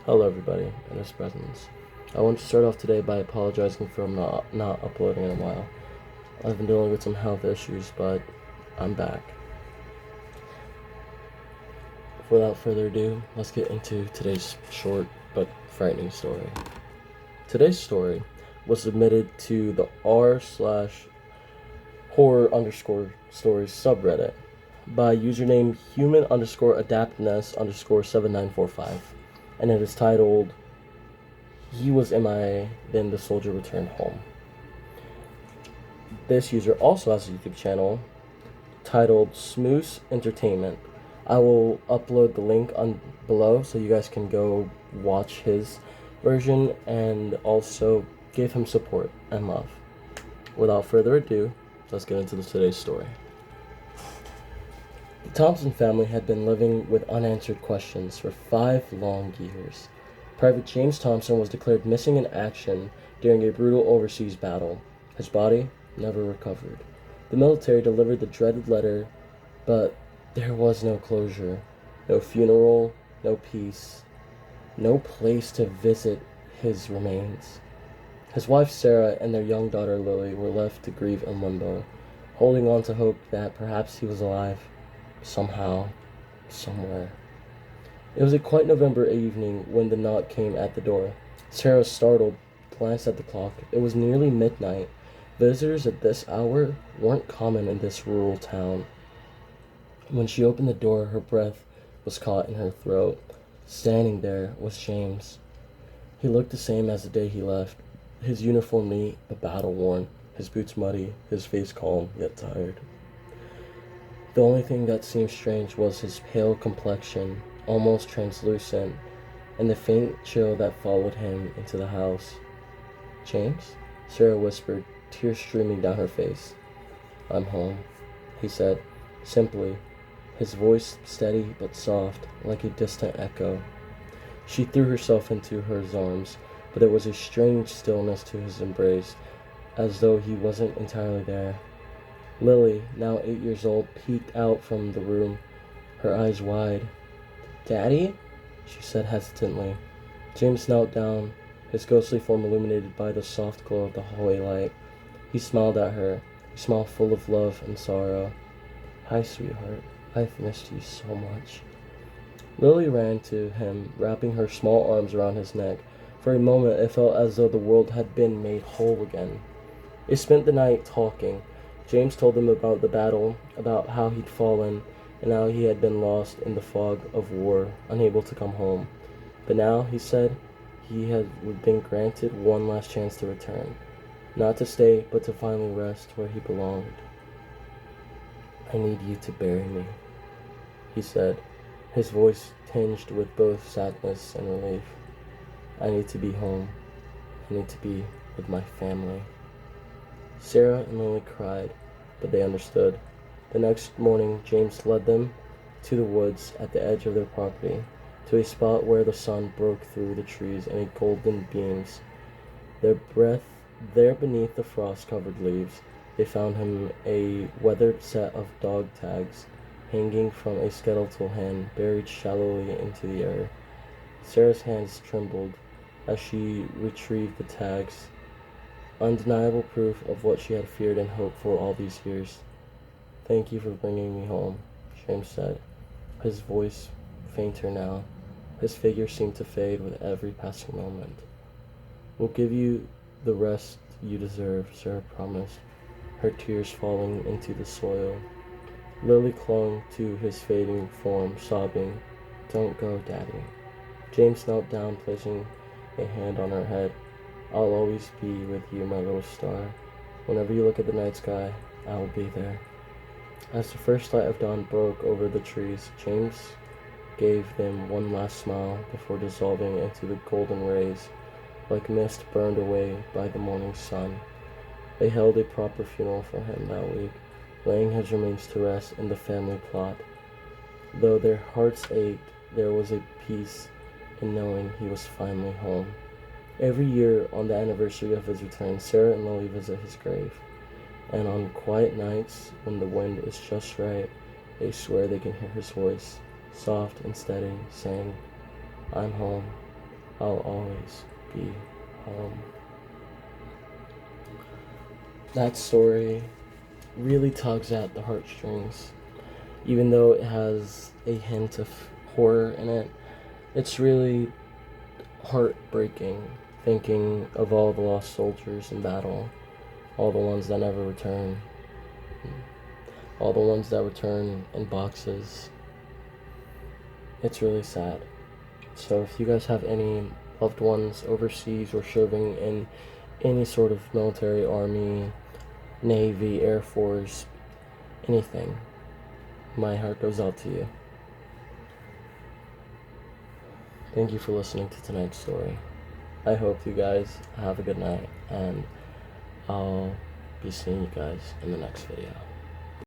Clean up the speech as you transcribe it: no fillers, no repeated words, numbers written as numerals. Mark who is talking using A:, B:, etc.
A: Hello everybody, in his presence. I want to start off today by apologizing for not uploading in a while. I've been dealing with some health issues, but I'm back. Without further ado, let's get into today's short but frightening story. Today's story was submitted to the r/horror_stories subreddit by username human_adaptness_7945, and it is titled "He Was MIA, Then the Soldier Returned Home." This user also has a YouTube channel titled Smoose Entertainment. I will upload the link on below so you guys can go watch his version and also give him support and love. Without further ado, let's get into today's story. The Thompson family had been living with unanswered questions for 5 long years. Private James Thompson was declared missing in action during a brutal overseas battle. His body never recovered. The military delivered the dreaded letter, but there was no closure, no funeral, no peace, no place to visit his remains. His wife Sarah and their young daughter Lily were left to grieve in limbo, holding on to hope that perhaps he was alive, somehow, somewhere. It was a quiet November evening when the knock came at the door. Sarah, startled, glanced at the clock. It was nearly midnight. Visitors at this hour weren't common in this rural town. When she opened the door, her breath was caught in her throat. Standing there was James. He looked the same as the day he left, his uniform neat but battle-worn, his boots muddy, his face calm yet tired. The only thing that seemed strange was his pale complexion, almost translucent, and the faint chill that followed him into the house. "James?" Sarah whispered, tears streaming down her face. "I'm home," he said, simply, his voice steady but soft, like a distant echo. She threw herself into his arms, but there was a strange stillness to his embrace, as though he wasn't entirely there. Lily, now 8 years old, peeked out from the room, her eyes wide. "Daddy?" she said hesitantly. James knelt down, his ghostly form illuminated by the soft glow of the hallway light. He smiled at her, a smile full of love and sorrow. "Hi, sweetheart. I've missed you so much." Lily ran to him, wrapping her small arms around his neck. For a moment it felt as though the world had been made whole again. They spent the night talking. James told them about the battle, about how he'd fallen, and how he had been lost in the fog of war, unable to come home. But now, he said, he had been granted one last chance to return. Not to stay, but to finally rest where he belonged. "I need you to bury me," he said, his voice tinged with both sadness and relief. "I need to be home. I need to be with my family." Sarah and Lily cried, but they understood. The next morning, James led them to the woods at the edge of their property, to a spot where the sun broke through the trees in golden beams. There beneath the frost-covered leaves, they found him a weathered set of dog tags hanging from a skeletal hand buried shallowly into the earth. Sarah's hands trembled as she retrieved the tags, undeniable proof of what she had feared and hoped for all these years. "Thank you for bringing me home," James said, his voice fainter now. His figure seemed to fade with every passing moment. "We'll give you the rest you deserve," Sarah promised, her tears falling into the soil. Lily clung to his fading form, sobbing, "Don't go, Daddy." James knelt down, placing a hand on her head. "I'll always be with you, my little star. Whenever you look at the night sky, I will be there." As the first light of dawn broke over the trees, James gave them one last smile before dissolving into the golden rays, like mist burned away by the morning sun. They held a proper funeral for him that week, laying his remains to rest in the family plot. Though their hearts ached, there was a peace in knowing he was finally home. Every year, on the anniversary of his return, Sarah and Lily visit his grave. And on quiet nights, when the wind is just right, they swear they can hear his voice, soft and steady, saying, "I'm home. I'll always be home. That story really tugs at the heartstrings. Even though it has a hint of horror in it, it's really heartbreaking thinking of all the lost soldiers in battle, all the ones that never return, all the ones that return in boxes. It's really sad. So if you guys have any loved ones overseas or serving in any sort of military, army, navy, air force, anything, my heart goes out to you. Thank you for listening to tonight's story. I hope you guys have a good night, and I'll be seeing you guys in the next video.